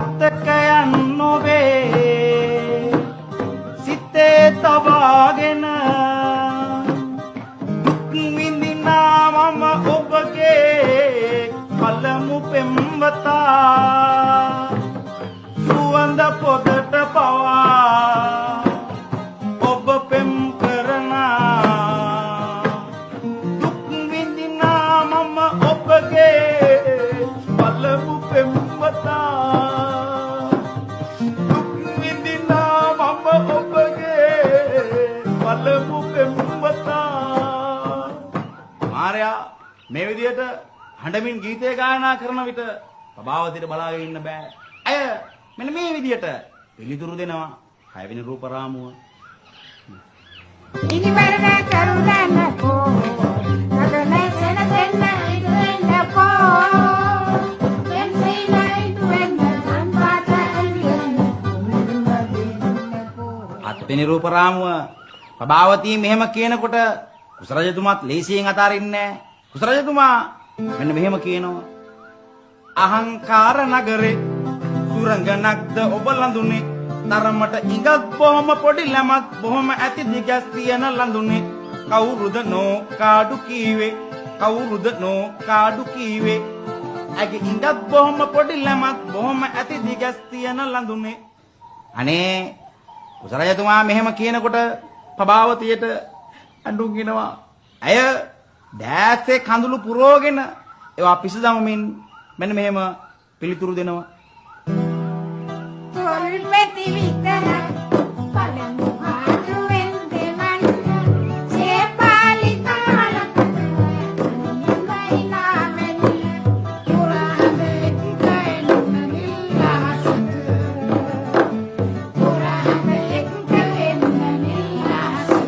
මතකයන් නොවේ සිතේ තබාගෙන දුක් විඳිනා මම ඔබගේ පළමු පෙම්වතා සුවඳ පොදට පවා ඔබ පෙම් කරනා දුක් විඳිනා මම ඔබගේ පළමු පෙම්වතා දුක් විඳිනා මම ඔබගේ පළමු පෙම්වතා මාර්යා මේ විදියට හඬමින් ගීතය ගායනා කරන විට ප්‍රභාවතිට බලාගෙන ඉන්න බෑ. අය මෙන්න මේ විදියට පිළිතුරු දෙනවා 6 වෙනි රූප රාමුව. ඉනිවරද කරුණානකෝ නගනේ සෙන සෙන්න ඉදුවෙන්නකෝ වෙන්සෙයිලා ඉදුවෙන්න අන්පාත ඇලියෙන් අත්වෙනි රූප රාමුව ප්‍රභාවති මෙහෙම කියනකොට කුසරජතුමාත් ලේසියෙන් අතාරින්නේ නැහැ. කුසරජතුමා මෙන්න මෙහෙම කියනවා. අහංකාර නගරේ සුරංගනක්ද ඔබ ලඳුනේ තරමට ඉඟත් බොහොම පොඩි ළමත් බොහොම ඇති දිගස් තියන ලඳුනේ කවුරුද නෝ කාඩු කීවේ කවුරුද නෝ කාඩු කීවේ ඇගේ ඉඟත් බොහොම පොඩි ළමත් බොහොම ඇති දිගස් තියන ලඳුනේ. අනේ කුසරජතුමා මෙහෙම කියනකොට ප්‍රභාවතියට අඬුගිනවා. අය දැස්සේ කඳුළු පුරවගෙන ඒවා පිසදමමින් මෙන්න මෙහෙම පිළිතුරු දෙනවා. තොල් මෙති විතර පළමු ආදුවෙන් දෙමන් සේපාලි කාලකට නිමයි නාමෙන් පුරාවේ කයින් නිලාසත පුරාවේ කයින් නිලාසත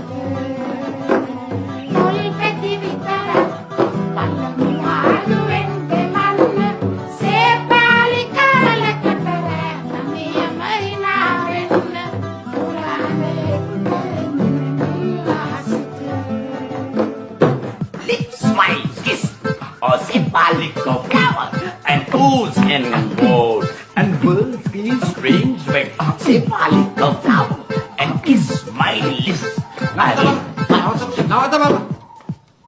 තොල් මෙති විතර පළමු ආදුවෙන් දෙමන් සේපාලි කාලකට Smile, kiss, or symbolical flower, and ooze and gold, and birds feel strange when symbolical flower, and kiss my lips. නවත බබා